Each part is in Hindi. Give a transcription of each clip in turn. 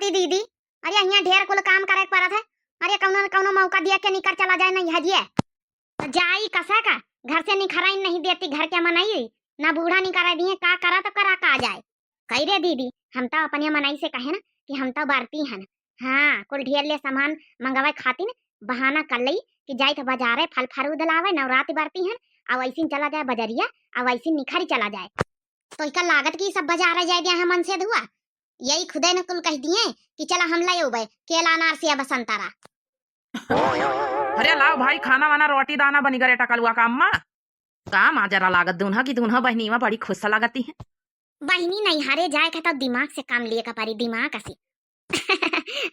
रहती दीदी। अरे यहाँ ढेर कुल काम करे पड़त है। अरे कौनो न कौनो मौका दिया के निकल चला जाए नहीं हजिए तो जाई कसा का घर से निखराई नहीं देती घर के मनाई ना बूढ़ा निकरा दिए का करा तो करा का जाए कही रे दीदी। हम तो अपने मनाई से कहे ना कि हम तो बरती हैं। हाँ कुल ढेर ले सामान मंगवाए खाती बहाना कर ली कि जाए तो बाजारे फल फरूद लावे नवरात्रि बरती हैं और ऐसी चला जाए बजरिया और ऐसी निखरी चला जाए तो इसका लागत की सब बाजार जाए दिया मन से धुआ यही खुदे न कुल कह दिए कि चला हम ले उबे केला अनारसिया बसंतारा। अरे लाओ भाई खाना वाना रोटी दाना बनी करे टकलुआ काम मा काम आ जरा लागत दून्हा की दून्हा बहनी में बड़ी खुश लगती है। बहनी नहीं हारे जाए का तो दिमाग से काम लिए का पारी दिमाग से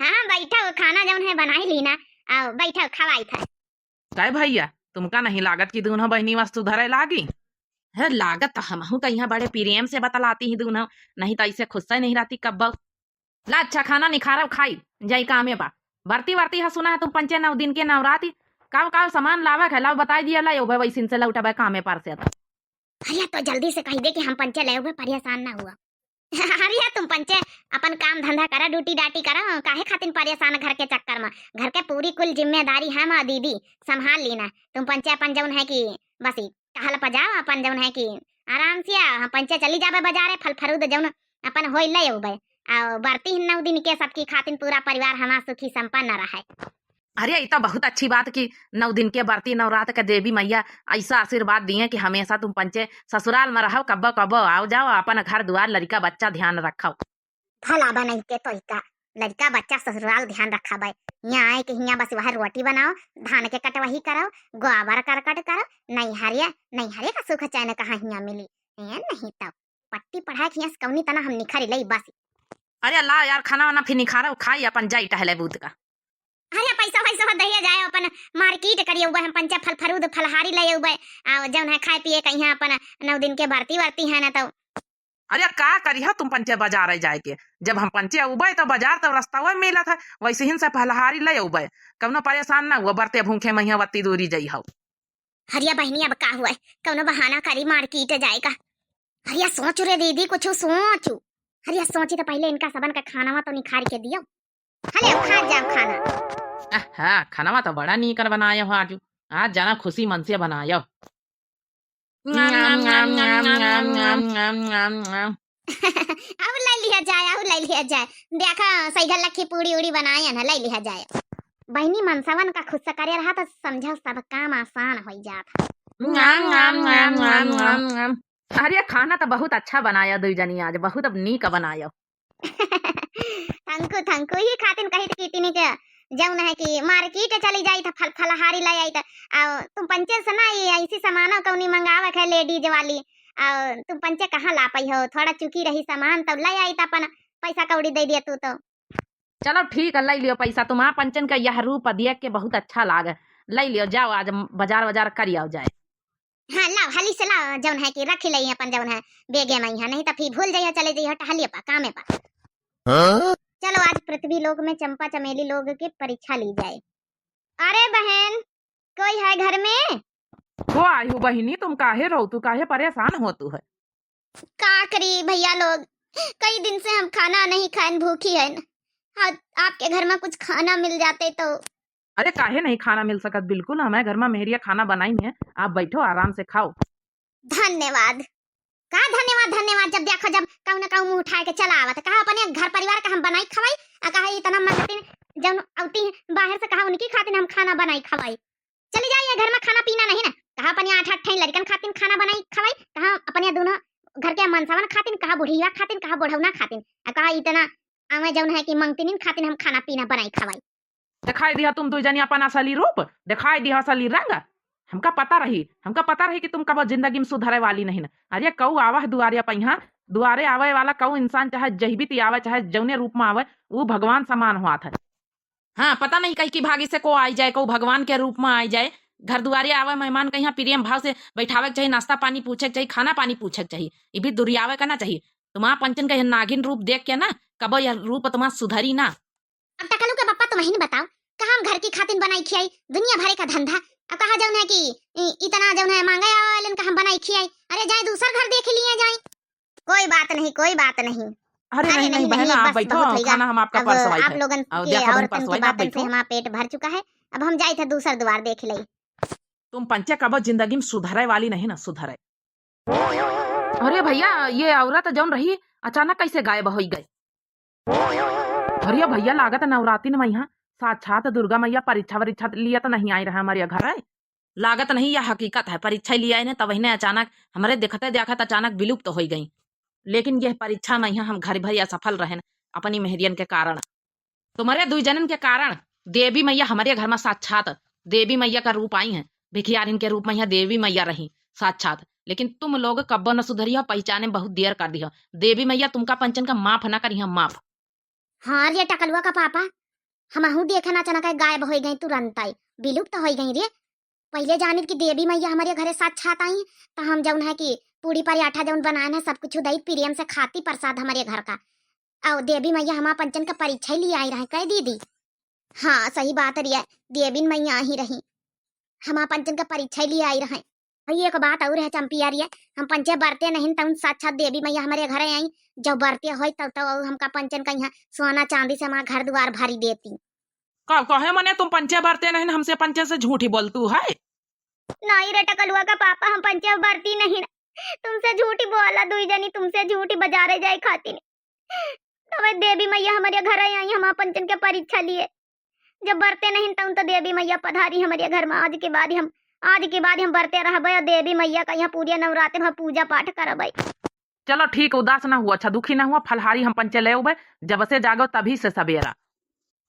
हाँ बैठा वो खाना जौन है बनाई ली ना बैठा खवाई था। काय भैया तुमका नहीं लागत की दून्हा बहनी वस्तु धरे लागी है लागत तो हम तो यहाँ बड़े प्रेम से बतलाती ही दून्हा नहीं तो ऐसे खुश नहीं रहती कब ला अच्छा खाना निखारा खाई जाई कामे बा बरती बरती है सुना है तुम पंचे 9 दिन के नवरात्रि काव काव सामान लावे है लाओ बताई दिया ला वैसिन से लौटा कामे पर से अरे तो जल्दी से कह दे कि हम पंचे ले परेशान ना हुआ। अरे तुम पंचे अपन काम धंधा करा ड्यूटी डाटी करा काहे खातिर परेशान घर के चक्कर में घर के पूरी कुल जिम्मेदारी है माँ दीदी संभाल लेना। तुम पंचे अपन जौन है कि बस कहल पजाओ अपन जौन है कि आराम से पंचे चली जाबे बाजारे फल फरूद जौन अपन होई ले उबे बरती 9 दिन के सबकी खातिर पूरा परिवार हमारा सुखी संपन्न रहे। अरे ये तो बहुत अच्छी बात की 9 दिन के बरती नवरात्र के देवी मैया ऐसा आशीर्वाद दिए कि हमेशा तुम पंचे ससुराल में रहो कब्बो कब्बो आओ जाओ अपन घर द्वार लड़का बच्चा ध्यान रखो भला बनाई के तो इका लड़का बच्चा ससुराल ध्यान रखा भाई यहाँ आए कि यहाँ बस वह रोटी बनाओ धान के कटवही करो गोबर करकट करो नहीं हरिया का सुख चैन कहाँ यहाँ मिली नहीं तब पट्टी पढ़ाई यहाँ कौनी तना हम निखरी लई बस। अरे अल्लाह यार खाना वाना फिर निखारा खाई अपन जाई टहले बूत का। अरे पैसा वैसा दहिया जाए अपन मार्केट करिए उबे हम पंचा फल फरूद फलहारी ले उबे जौन है खाए पिए कहीं अपन 9 दिन के बरती है ना तो। अरे का करिया तुम पंचे बाजार जाए के जब हम पंचे उबे तो बाजार तो रास्ता में मिला था वैसे ही से फलहारी ले उबे कौनो परेशान ना हुआ बरते भूखे महिया बत्ती दूरी जाइ हो। हरिया बहनी अब का हुआ कौनो बहाना करी मार्केट जाएगा। हरिया सोच रे दीदी कुछ सोचू हरिया सोची तो पहले इनका सबन का खाना तो निखार के दियो हले खा जाओ खाना। हाँ खाना तो बड़ा नीकर बनाया हो आज जाना खुशी मन से बनाया। अब ले लिया जाए देखा सही लखी पूड़ी उड़ी बनाए ना ले लिया जाए। बहनी मनसवन का खुद से करे रहा तो समझो सब काम आसान हो जाता। अरे खाना तो बहुत अच्छा बनाया दो जनी आज बहुत अब नीक बनाया। थंकू ही खातिन कही थी इतनी के जौन है कि मार्केट चली जाई था फल फलहारी ले आई था तुम पंचे से ना ऐसी सामान कौनी मंगावे है लेडीज वाली तुम पंचे कहाँ ला पाई हो थोड़ा चुकी रही सामान तब ले आई था अपन पैसा कौड़ी दे दिया तू तो। चलो ठीक है ले लियो पैसा तुम्हारा पंचन का यह रूप देख के बहुत अच्छा लागे ले लियो जाओ आज बाजार कर आओ जाए। हाँ लाओ हाली से लाओ जौन है कि रख ले अपन जौन है बेगे में नहीं तो फिर भूल जाइए चले जाइए टहलिए पा कामे पा। चलो आज पृथ्वी लोक में चंपा चमेली लोग की परीक्षा ली जाए। अरे बहन कोई है घर में? वो आई हो बहिनी तुम काहे रो तू काहे परेशान हो तू है का करी भैया लोग कई दिन से हम खाना नहीं खाए भूखी है आपके घर में कुछ खाना मिल जाते तो। अरे काहे नहीं खाना मिल सकत बिल्कुल हमारे घर में मेहरिया खाना बनाई है आप बैठो आराम से खाओ। धन्यवाद का धन्यवाद जब देखो जब कहूँ ना कहूँ मुँह उठाए के चला आवत कहा अपने घर परिवार का हम बनाई खवाई कहा इतना मगती जब आती बाहर से कहा उनकी खातिर हम खाना बनाई खवाई चली जाइए घर में खाना पीना नहीं ना कहा अपने 8 लड़कन खातिर खाना बनाई खवाई कहा अपने दोनों घर के मनसावन खातिर कहा बुढ़िया खातिर कहा बुढ़ौना खातिर कहा इतना आवे जौन है कि मंगतिन खातिर हम खाना पीना बनाई खवाई। दिखाई दिया तुम दो जनी अपन असली रूप दिखाई दिया असली रंग हमका पता रही कि तुम कब जिंदगी में सुधरे वाली नहीं ना। अरे कऊ आवा दुआरे पहिया दुआरे आवे वाला कऊ इंसान चाहे जहीबित आवे चाहे जौने रूप में आवे वो भगवान समान हुआ था। हाँ पता नहीं कहीं की भागी से को आई जाए को भगवान के रूप में आई जाए घर दुआरे आवे मेहमान कहीं प्रेम भाव से बैठावे चाहिए नाश्ता पानी पूछे चाहिए खाना पानी पूछे चाहिए ये भी दुरियावे करना चाहिए। तुम्हारा पंचन का नागिन रूप देख के ना कब यह रूप तुम्हारा सुधरी ना। अब टकलू के पापा तुम ही बताओ कहा हम घर की खातिर बनाई खियाई दुनिया भरे का धंधा अब कहा जौन है कि इतना जौन है मांगे वाले का हम बनाई खियाई अरे जाए दूसरा घर देख लिए जाए। कोई बात नहीं अरे अरे नहीं नहीं बहन, आप बस बैठो, बहुत होइगा। खाना हम आपका अब परसवाई आप है। लोगन और के देखो बहन औरतन की परसवाई, आप बातन से बैठो। हमारा पेट भर चुका है। अब हम जाए थे दूसर द्वार देख लई। तुम पंचे कब जिंदगी में सुधरे वाली नहीं ना सुधरे। अरे भैया, ये औरत जौन रही अचानक कैसे गायब हो गई? अरे भैया, लागत नवरात्रि में यहाँ साक्षात दुर्गा मैया परीक्षा वरीक्षा लिए तो नहीं आई रहा हमारे घर है। लागत नहीं, यह हकीकत है, परीक्षा लिए आए ने तब ने अचानक हमारे देखते देखत अचानक विलुप्त हो गई। लेकिन यह परीक्षा में यहाँ हम घर भर असफल रहे अपनी मेहरियन के कारण। तुम्हारे दुई जनन के कारण देवी मैया हमारे घर में साक्षात देवी मैया का रूप आई है। भिखियारिन के रूप में यहाँ देवी मैया रही साक्षात। लेकिन तुम लोग कब्बो न सुधरिया, पहचाने में बहुत देर कर दिया। देवी मैया तुमका पंचन का माफ न करिया, माफ। हाँ रे टकलुआ का पापा, हमहू देखना अचानक गायब हो गई, तुरंत आई विलुप्त हो गई रे। पहले जानित कि देवी मैया हमारे घरे साक्षात आई तो हम जौन है कि पूरी पराठा जौन बनाए है सब कुछ दई प्रेम से खाती प्रसाद हमारे घर का। और देवी मैया हमारा पंचन का परीक्षा लिए आई रहे कह दीदी। हाँ सही बात रिया, देवी मैया ही रही हमारा पंचन का परीक्षा लिए आई रहे। और एक बात और है चंपिया रिया, हम पंचे बरते नहीं तब साक्षात देवी मैया हमारे घरे आई। जब बरते हो तब तो हमका पंचन का यहाँ सोना चांदी से हमारा घर द्वार भरी देती। कहे मने तुम पंचे भरते नहीं, हमसे पंचे से झूठी बोलतू है। नहीं रे टकलुआ का पापा, हम पंचे भरती नहीं, तुमसे झूठी बोला दुई जनी, तुमसे झूठी बाजारे जाए खाती नहीं। तब देवी मैया हमारे घर आई, हमारा पंचन के परीक्षा लिए। जब बरते नहीं तब तो देवी मैया पधारी हमारे घर में। आज के बाद हम बरते रहबे और देवी मैया का यहाँ पूरे नवरात्र में पूजा पाठ करबे। चलो ठीक, उदास ना हुआ, अच्छा दुखी ना हुआ, फलहारी हम पंचे ले उबे। जब से जागो तभी से सवेरा।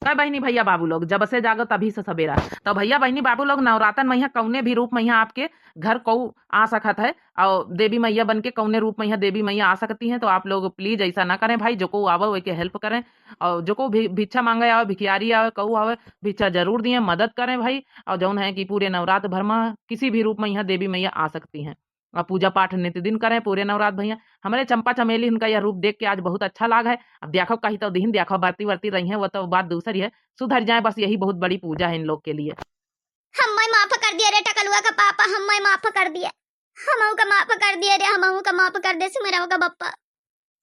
कई बहनी भैया बाबू लोग, जब से जागो तभी से सवेरा। तो भैया बहनी बाबू लोग, नवरातन मैया कौने भी रूप मैया आपके घर को आ सकत है। और देवी मैया बन के कौने रूप मैया देवी मैया आ सकती हैं। तो आप लोग प्लीज ऐसा ना करें भाई, जो को आवे वे के हेल्प करें। और जो को भिक्षा मांगे आवे, भिखियारी आवे, कहू आवे, भिक्षा जरूर दिए, मदद करें भाई। और जौन है कि पूरे नवरात्र भर में किसी भी रूप में यहाँ देवी मैया आ सकती हैं। और पूजा पाठ नित्य दिन करें पूरे नवरात्र भैया। हमारे चंपा चमेली उनका यह रूप देख के आज बहुत अच्छा लगा है। अब देखो कहीं तो दिन देखो बरती वर्ती रही है, वो तो बात दूसरी है। सुधर जाए बस, यही बहुत बड़ी पूजा है इन लोग के लिए। हम माफ कर दिया रे टकलुआ का पापा, हम माफ कर दिया, हमहू का माफ कर दिया रे, हमहू का माफ कर दे सुमेरा का बप्पा।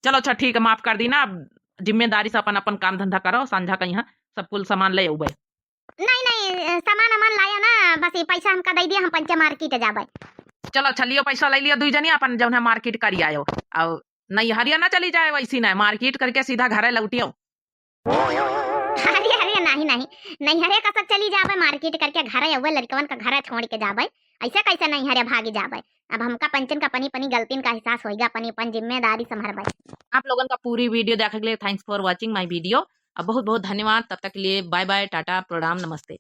चलो अच्छा ठीक है, माफ कर दी ना। अब जिम्मेदारी से अपन अपन काम धंधा करो, संझा का यहाँ सब कुल सामान ले उबे। नहीं सामान अमान लाया ना, बस ये पैसा हमका दे दिया, हम पंचे मार्केट जाबे। चलो अच्छा लियो, पैसा ले लियो दुई जनी, अपन जौन है मार्केट करी आयो। और नहीं हरिया ना चली जाए वैसी ना, मार्केट करके सीधा घरे लौटियो। अरे नहीं हरे का सब चली जाबे मार्केट करके घरे अव्वल लड़कवन का घर छोड़ के जाबे। ऐसे कैसे नहीं हरे भागी जाबे। अब हमका पंचन का पनी पनी गलतीन का एहसास होएगा, अपनी अपन जिम्मेदारी संभालबे। आप लोगन का पूरी वीडियो देखने के लिए thanks for watching my video. अब बहुत बहुत धन्यवाद। तब तक के लिए बाय बाय, टाटा, प्रणाम, नमस्ते।